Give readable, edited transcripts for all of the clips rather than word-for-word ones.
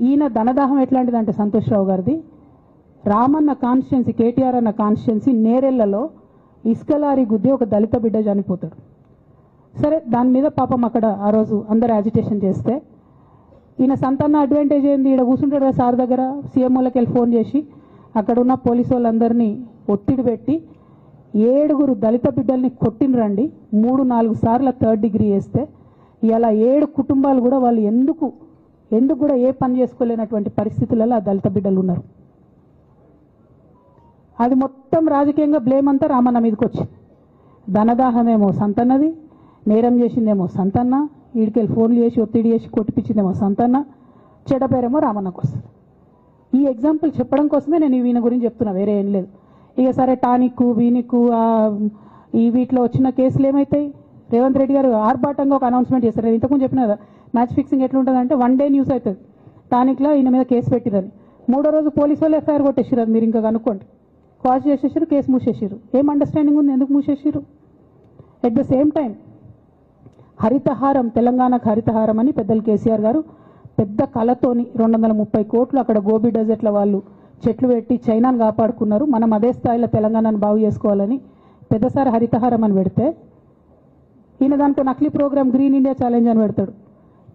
ఈయన ధనదాహం ఎట్లాంటిదంటే సంతోష్ రావు గారిది, రామన్న కాన్స్టిట్యున్సీ, కేటీఆర్ అన్న కాన్స్టిట్యున్సీ నేరెళ్లలో ఇసుకలారి గుద్ది ఒక దళిత బిడ్డ చనిపోతాడు. సరే, దాని మీద పాపం అక్కడ ఆ రోజు అందరు యాజిటేషన్ చేస్తే ఈయన సంతాన అడ్వాంటేజ్ ఏంది, ఈడ కూర్చుంటాడు కదా సార్ దగ్గర, సీఎంఓలకి వెళ్ళి ఫోన్ చేసి అక్కడ ఉన్న పోలీసు వాళ్ళందరినీ ఒత్తిడి పెట్టి 7 దళిత బిడ్డల్ని కొట్టినరండి. 3-4 సార్లు 3rd డిగ్రీ వేస్తే ఇలా 7 కుటుంబాలు కూడా వాళ్ళు ఎందుకు కూడా ఏ పని చేసుకోలేనటువంటి పరిస్థితులలో ఆ దళిత బిడ్డలు ఉన్నారు. అది మొత్తం రాజకీయంగా బ్లేమ్ అంతా రామన్న మీదకి వచ్చింది. ధనదాహమేమో సంతన్నది, నేరం చేసిందేమో సంతన్న, ఈడికెళ్ళి ఫోన్లు చేసి ఒత్తిడి చేసి కొట్టిపించిందేమో సంతన్న, చెడ్డ పేరేమో రామన్నకు వస్తుంది. ఈ ఎగ్జాంపుల్ చెప్పడం కోసమే నేను ఈయన గురించి చెప్తున్నా, వేరే ఏం లేదు. ఇక సరే టానిక్ వీనిక్ ఈ వీటిలో వచ్చిన కేసులు ఏమవుతాయి, రేవంత్ రెడ్డి గారు ఆర్భాటంగా ఒక అనౌన్స్మెంట్ చేస్తారు. నేను ఇంతకుముందు చెప్పిన కదా, మ్యాచ్ ఫిక్సింగ్ ఎట్లుంటుందంటే 1 డే న్యూస్ అవుతుంది, టానిక్లో ఈయన మీద కేసు పెట్టిరని, 3వ రోజు పోలీసు వాళ్ళు ఎఫ్ఐఆర్ కొట్టేసారు. అది మీరు ఇంకా కనుక్కోండి. కాజ్ చేసేసారు, కేసు మూసేసారు. ఏం అండర్స్టాండింగ్ ఉంది, ఎందుకు మూసేసారు? At the same time Harithaharam, తెలంగాణకు హరితహారం అని పెద్దలు కేసీఆర్ గారు పెద్ద కళతోని 230 కోట్లు అక్కడ గోబీ డెజర్ట్ల వాళ్ళు చెట్లు పెట్టి చైనాను కాపాడుకున్నారు. మనం అదే స్థాయిలో తెలంగాణను బాగు చేసుకోవాలని పెద్దసారి హరితహారం అని పెడితే ఈయన దానికి నకిలీ ప్రోగ్రామ్ గ్రీన్ ఇండియా ఛాలెంజ్ అని పెడతాడు.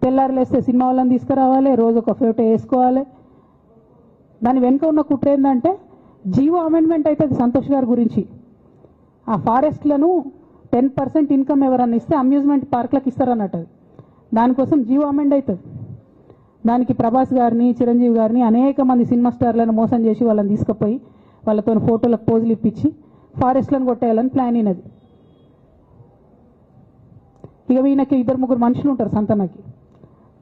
తెల్లారులేస్తే సినిమా వాళ్ళని తీసుకురావాలి, రోజు ఒక ఫోటో వేసుకోవాలి. దాని వెనుక ఉన్న కుట్ర ఏంటంటే జీవో అమెండ్మెంట్ అవుతుంది సంతోష్ గారి గురించి. ఆ ఫారెస్ట్లను 10% ఇన్కమ్ ఎవరన్నా ఇస్తే అమ్యూజ్మెంట్ పార్క్లకు ఇస్తారన్నట్టు. దానికోసం జీవో అమెండ్ అవుతుంది. దానికి ప్రభాస్ గారిని, చిరంజీవి గారిని, అనేక మంది సినిమా స్టార్లను మోసం చేసి వాళ్ళని తీసుకుపోయి వాళ్ళతో ఫోటోలకు పోజులు ఇప్పించి ఫారెస్ట్లను కొట్టేయాలని ప్లాన్ అయినది. ఇక ఈయనకి 2-3 మనుషులు ఉంటారు సంతనకి.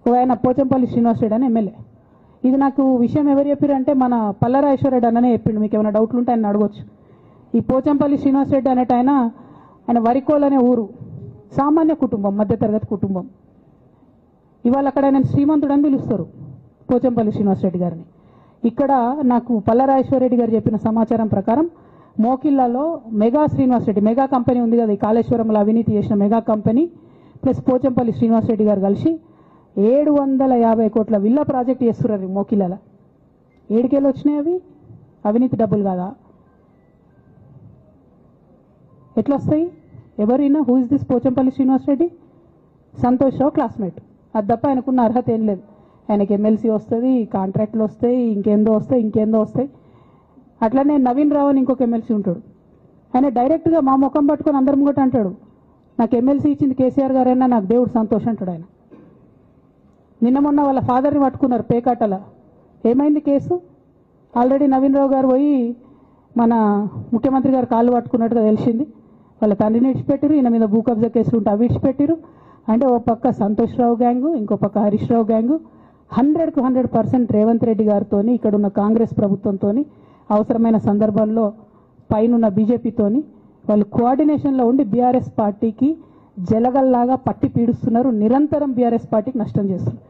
ఆయన పోచంపల్లి శ్రీనివాస్ రెడ్డి అని ఎమ్మెల్యే. ఇది నాకు విషయం ఎవరు చెప్పారంటే మన పల్లరాజేశ్వరరెడ్డి అన్ననే చెప్పిండు. మీకు ఏమైనా డౌట్లు ఉంటే ఆయన అడగొచ్చు. ఈ పోచంపల్లి శ్రీనివాస్ రెడ్డి అనేట ఆయన వరికోల్ అనే ఊరు, సామాన్య కుటుంబం, మధ్యతరగతి కుటుంబం. ఇవాళ అక్కడ ఆయన శ్రీమంతుడు అని పిలుస్తారు పోచంపల్లి శ్రీనివాస్ రెడ్డి గారిని. ఇక్కడ నాకు పల్లరాజేశ్వరరెడ్డి గారు చెప్పిన సమాచారం ప్రకారం మోకిల్లాలో mega Srinivas Reddy, mega company ఉంది కదా, ఈ కాళేశ్వరంలో అవినీతి చేసిన mega company plus Pochampalli Srinivas Reddy garu కలిసి 750 కోట్ల విల్లా ప్రాజెక్ట్ చేస్తున్నారు మోకిల్లాల. ఏడికేళ్ళు వచ్చినాయి అవి? అవినీతి డబ్బులు కాదా? ఎట్లా వస్తాయి? ఎవరైనా who is this Pochampalli Srinivas Reddy? Santosh Rao classmate. అది తప్ప ఆయనకున్న అర్హత ఏం లేదు. ఆయనకి ఎమ్మెల్సీ వస్తుంది, కాంట్రాక్ట్లు వస్తాయి, ఇంకేందో వస్తాయి. అట్లనే నవీన్ రావు అని ఇంకొక ఎమ్మెల్సీ ఉంటాడు. ఆయన డైరెక్ట్గా మా ముఖం పట్టుకొని అందరం కూడా అంటాడు, నాకు ఎమ్మెల్సీ ఇచ్చింది కేసీఆర్ గారైనా నాకు దేవుడు సంతోషం అంటాడు ఆయన. నిన్న మొన్న వాళ్ళ ఫాదర్ని పట్టుకున్నారు పేకాటల. ఏమైంది కేసు? ఆల్రెడీ నవీన్ రావు గారు పోయి మన ముఖ్యమంత్రి గారు కాళ్ళు పట్టుకున్నట్టుగా తెలిసింది. వాళ్ళ తండ్రిని విడిచిపెట్టారు, ఈయన మీద భూ కబ్జా కేసులు ఉంటే అవి విడిచిపెట్టారు. అంటే ఓ పక్క సంతోష్ రావు గ్యాంగు, ఇంకో పక్క హరీష్ రావు గ్యాంగు 100కు 100% రేవంత్ రెడ్డి గారితో, ఇక్కడ ఉన్న కాంగ్రెస్ ప్రభుత్వంతో, అవసరమైన సందర్భాల్లో పైన బీజేపీతోని వాళ్ళు కోఆర్డినేషన్లో ఉండి బీఆర్ఎస్ పార్టీకి జలగల్లాగా పట్టి పీడుస్తున్నారు. నిరంతరం బీఆర్ఎస్ పార్టీకి నష్టం చేస్తున్నారు.